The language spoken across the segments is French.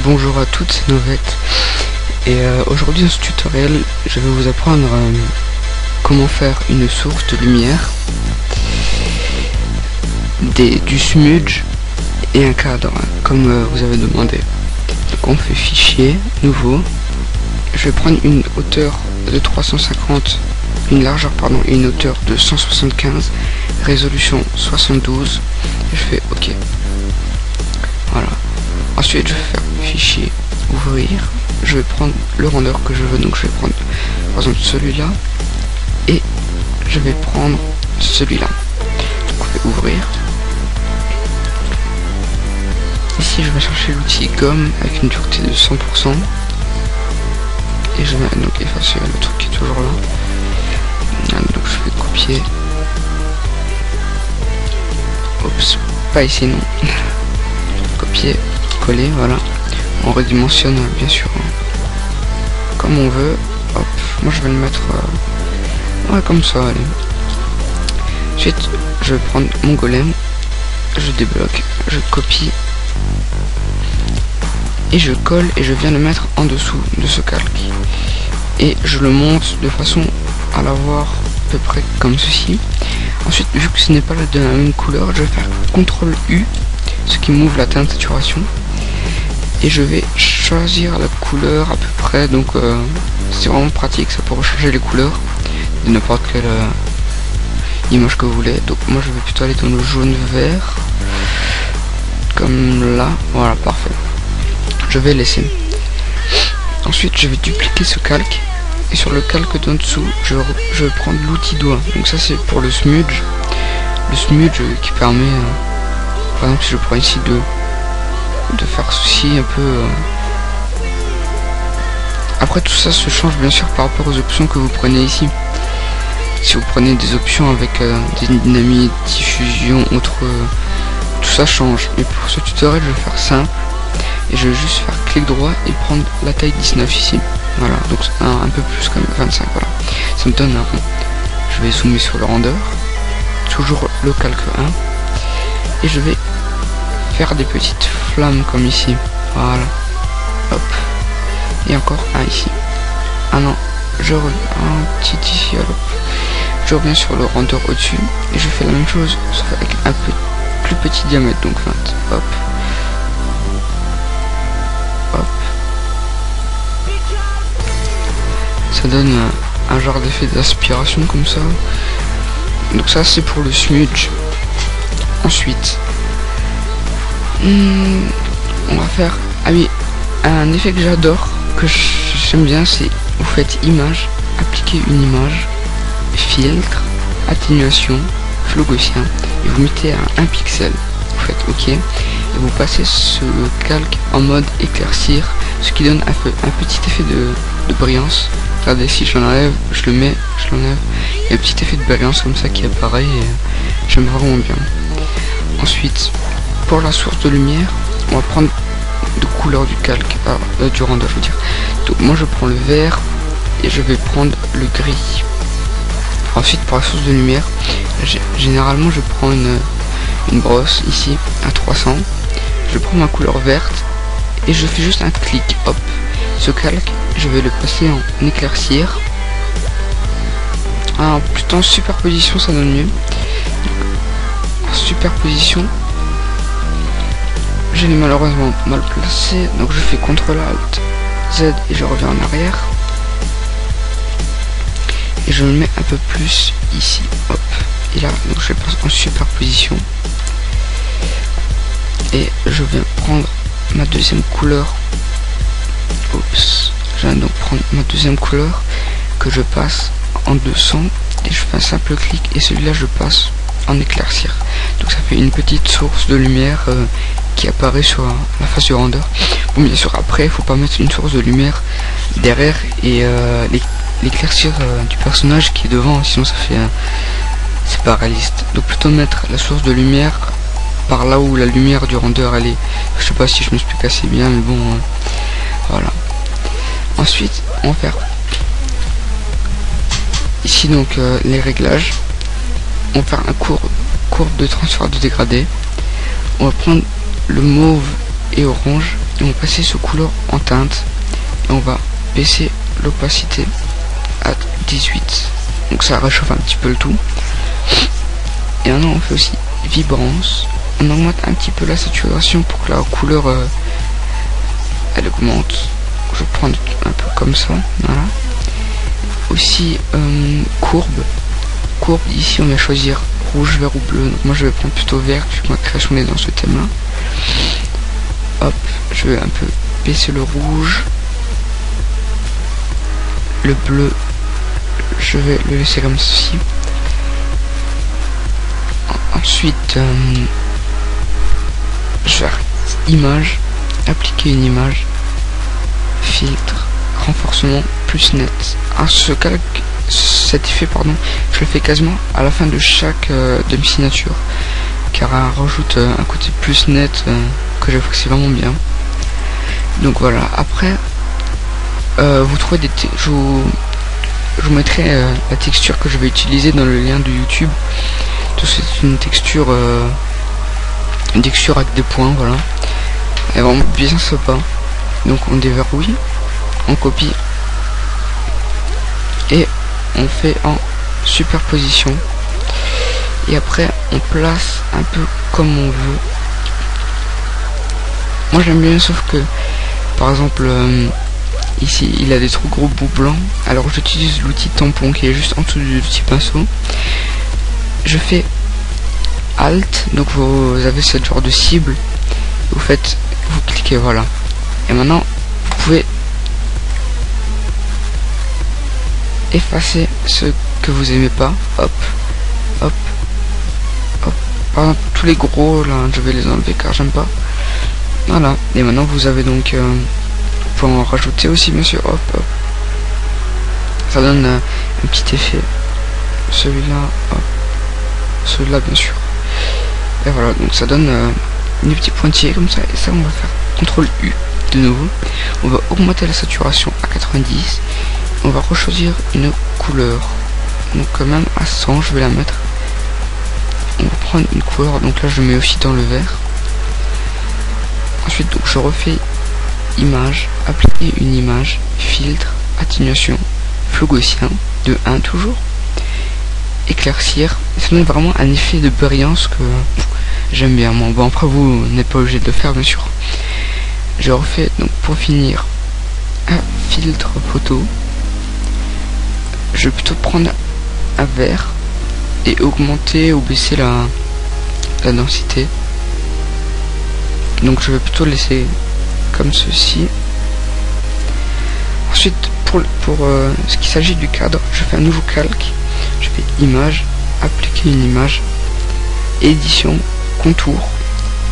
Bonjour à toutes, c'est Novette et aujourd'hui dans ce tutoriel je vais vous apprendre comment faire une source de lumière, du smudge et un cadre comme vous avez demandé. Donc on fait fichier, nouveau, je vais prendre une hauteur de 350, une largeur pardon et une hauteur de 175, résolution 72 et je fais OK. Voilà. Ensuite je vais faire fichier, ouvrir, je vais prendre le render que je veux, donc je vais prendre par exemple celui-là et je vais prendre celui-là. Donc on fait ouvrir. Ici je vais chercher l'outil gomme avec une dureté de 100% et je vais donc effacer le truc qui est toujours là. Donc je vais copier. Oups, pas ici non. Copier, coller, voilà. On redimensionne bien sûr comme on veut. Hop, moi je vais le mettre ouais, comme ça, allez. Ensuite je vais prendre mon golem, je débloque, je copie et je colle et je viens le mettre en dessous de ce calque et je le monte de façon à l'avoir à peu près comme ceci. Ensuite, vu que ce n'est pas de la même couleur, je vais faire CTRL U, ce qui m'ouvre la teinte saturation, et je vais choisir la couleur à peu près. Donc c'est vraiment pratique, ça pour changer les couleurs de n'importe quelle image que vous voulez. Donc moi je vais plutôt aller dans le jaune vert comme là, voilà, parfait. Je vais laisser. Ensuite je vais dupliquer ce calque et sur le calque d'en dessous je vais prendre l'outil doigt. Donc ça c'est pour le smudge qui permet par exemple si je prends ici de faire ceci un peu après tout ça se change bien sûr par rapport aux options que vous prenez ici. Si vous prenez des options avec des dynamiques, diffusion, autre, tout ça change. Mais pour ce tutoriel je vais faire simple et je vais juste faire clic droit et prendre la taille 19 ici. Voilà, donc un peu plus comme 25, voilà. Ça me donne un rond. Je vais zoomer sur le render, toujours le calque 1, et je vais faire des petites flammes comme ici. Voilà, hop, et encore un ici. Ah non, je reviens un petit ici, alors je reviens sur le render au-dessus et je fais la même chose sauf avec un peu plus petit diamètre, donc 20. Hop, hop. Ça donne un genre d'effet d'aspiration comme ça. Donc ça c'est pour le smudge. Ensuite on va faire, ah oui, un effet que j'adore, que j'aime bien, c'est vous faites image, appliquer une image, filtre, atténuation, flow gaussien et vous mettez à 1 pixel. Vous faites OK et vous passez ce calque en mode éclaircir, ce qui donne un petit effet de brillance. Regardez, si je l'enlève, je le mets, je l'enlève, il y a un petit effet de brillance comme ça qui apparaît et j'aime vraiment bien. Ensuite, pour la source de lumière, on va prendre de couleur du calque, du render je veux dire. Donc moi je prends le vert et je vais prendre le gris. Ensuite pour la source de lumière, généralement je prends une brosse ici à 300, je prends ma couleur verte et je fais juste un clic, hop. Ce calque, je vais le passer en éclaircir. Alors plutôt en superposition ça donne mieux. En superposition, je l'ai malheureusement mal placé, donc je fais CTRL ALT Z et je reviens en arrière. Et je le mets un peu plus ici, hop. Et là, donc je le passe en superposition. Et je vais prendre ma deuxième couleur. Oups, je viens donc prendre ma deuxième couleur que je passe en 200 et je fais un simple clic et celui-là je passe en éclaircir. Donc ça fait une petite source de lumière qui apparaît sur la face du render. Bon, bien sûr après il faut pas mettre une source de lumière derrière et l'éclaircir du personnage qui est devant, sinon ça fait c'est pas réaliste. Donc plutôt mettre la source de lumière par là où la lumière du render elle est. Je sais pas si je m'explique assez bien, mais bon voilà. Ensuite on va faire ici donc les réglages. On va faire un courbe de transfert de dégradé. On va prendre le mauve et orange et on va passer ce couleur en teinte et on va baisser l'opacité à 18, donc ça réchauffe un petit peu le tout. Et maintenant on fait aussi vibrance, on augmente un petit peu la saturation pour que la couleur elle augmente. Je vais prendre un peu comme ça, voilà. Aussi courbe, ici on va choisir rouge, vert ou bleu, donc moi je vais prendre plutôt vert vu que ma création est dans ce thème là. Hop, je vais un peu baisser le rouge, le bleu je vais le laisser comme ceci. Ensuite je vais faire image, appliquer une image, filtre, renforcement plus net. Cet effet pardon, je le fais quasiment à la fin de chaque de mes signatures, car elle rajoute un côté plus net que j'apprécie vraiment bien. Donc voilà, après vous trouvez des je vous mettrai la texture que je vais utiliser dans le lien de YouTube. C'est une texture avec des points, voilà, elle est vraiment bien sympa. Donc on déverrouille, on copie et on fait en superposition, et après on place un peu comme on veut. Moi j'aime bien, sauf que par exemple ici il a des trop gros bouts blancs, alors j'utilise l'outil tampon qui est juste en dessous du petit pinceau. Je fais Alt, donc vous avez ce genre de cible, vous cliquez, voilà, et maintenant vous pouvez effacer ce que vous aimez pas. Hop, hop, hop. Par exemple tous les gros là je vais les enlever car j'aime pas. Voilà, et maintenant vous avez donc vous pouvez en rajouter aussi bien sûr. Hop, hop. Ça donne un petit effet. Celui-là, hop, celui-là bien sûr. Et voilà, donc ça donne des petits pointillés comme ça. Et ça on va faire CTRL U de nouveau. On va augmenter la saturation à 90. On va rechoisir une couleur, donc quand même à 100 je vais la mettre. On va prendre une couleur, donc là je mets aussi dans le vert. Ensuite donc je refais image, appliquer une image, filtre, atténuation, flou gaussien de 1 toujours, éclaircir. Ça donne vraiment un effet de brillance que j'aime bien moi. Bon après vous n'êtes pas obligé de le faire bien sûr. Je refais donc pour finir un filtre photo. Je vais plutôt prendre un vert et augmenter ou baisser la densité. Donc je vais plutôt laisser comme ceci. Ensuite pour ce qui s'agit du cadre, je fais un nouveau calque. Je fais image, appliquer une image, édition, contour.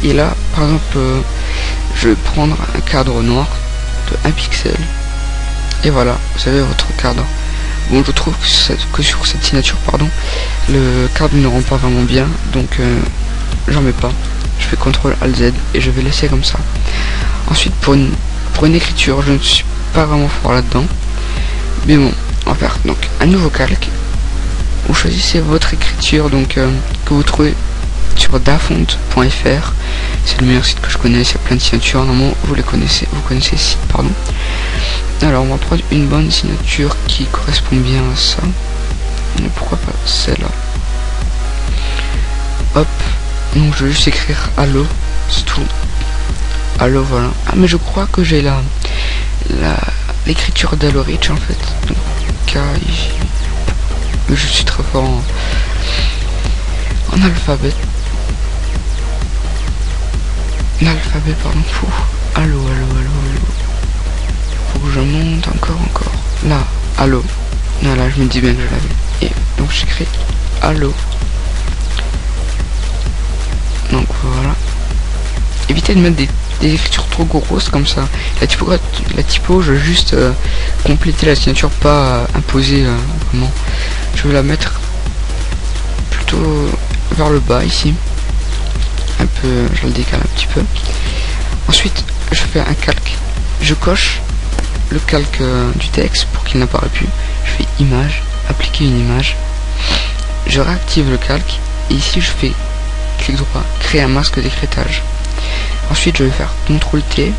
Et là par exemple je vais prendre un cadre noir de 1 pixel. Et voilà, vous avez votre cadre. Bon, je trouve que sur cette signature, pardon, le cadre ne rend pas vraiment bien, donc j'en mets pas. Je fais CTRL ALT Z et je vais laisser comme ça. Ensuite, pour une écriture, je ne suis pas vraiment fort là-dedans, mais bon, on va faire donc un nouveau calque. Vous choisissez votre écriture, donc que vous trouvez sur dafont.fr. C'est le meilleur site que je connaisse. Il y a plein de signatures. Normalement, vous connaissez ce site, pardon. Alors, on va prendre une bonne signature qui correspond bien à ça. Mais pourquoi pas celle-là? Hop. Donc, je vais juste écrire Allo. C'est tout. Allo, voilà. Ah, mais je crois que j'ai l'écriture d'Allo Rich en fait. Donc, K-I-J. Mais je suis très fort en alphabet. L'alphabet, pardon. Fou. Allo. Faut que je monte encore. Là, Allo. Voilà, je me dis bien que je l'avais. Et donc j'écris Allo. Donc voilà. Évitez de mettre des écritures trop grosses comme ça. La typo, je vais juste compléter la signature, pas imposer vraiment. Je vais la mettre plutôt vers le bas ici. Un peu, je le décale un petit peu. Ensuite, je fais un calque. Je coche le calque du texte pour qu'il n'apparaît plus. Je fais image, appliquer une image. Je réactive le calque et ici je fais clic droit, créer un masque d'écrêtage. Ensuite je vais faire CTRL T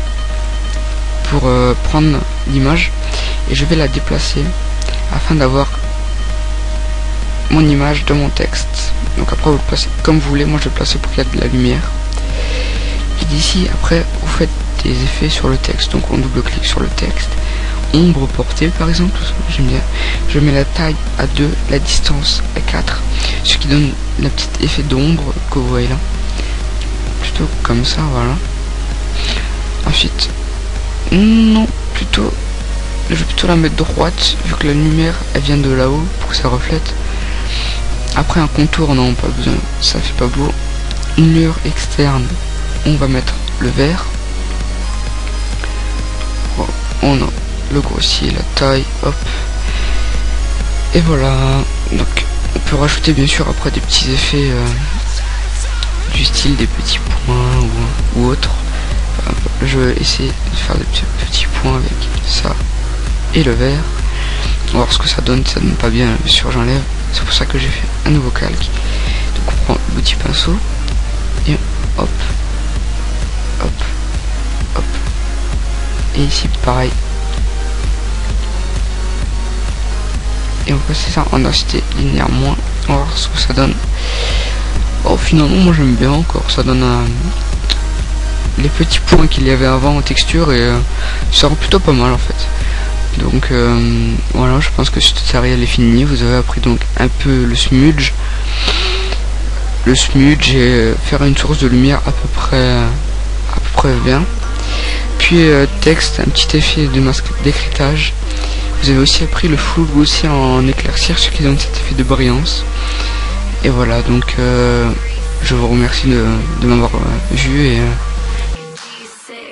pour prendre l'image et je vais la déplacer afin d'avoir mon image de mon texte. Donc après vous le placez comme vous voulez, moi je vais le placer pour qu'il y ait de la lumière. Et d'ici après vous faites des effets sur le texte, donc on double-clique sur le texte. Ombre portée par exemple, j'aime bien. Je mets la taille à 2, la distance à 4, ce qui donne le petit effet d'ombre que vous voyez là. Plutôt comme ça, voilà. Ensuite, non, plutôt, je vais plutôt la mettre droite, vu que la lumière elle vient de là-haut pour que ça reflète. Après un contour, non, pas besoin, ça fait pas beau. Une lueur externe, on va mettre le vert. Bon, on a le grossier, la taille, hop. Et voilà, donc on peut rajouter bien sûr après des petits effets du style des petits points ou autre. Enfin, je vais essayer de faire des petits points avec ça et le vert. On va voir ce que ça donne pas bien, bien sûr j'enlève. C'est pour ça que j'ai fait un nouveau calque. Donc on prend le petit pinceau et hop, hop, hop. Et ici pareil. Et on va passer ça en densité linéaire moins. On va voir ce que ça donne. Oh, finalement moi j'aime bien encore. Ça donne les petits points qu'il y avait avant en texture et ça rend plutôt pas mal en fait. Donc voilà, je pense que ce tutoriel est fini. Vous avez appris donc un peu le smudge et faire une source de lumière à peu près bien. Puis texte, un petit effet de masque d'écritage. Vous avez aussi appris le flou aussi en éclaircir, ce qui donne cet effet de brillance. Et voilà, donc je vous remercie de m'avoir vu et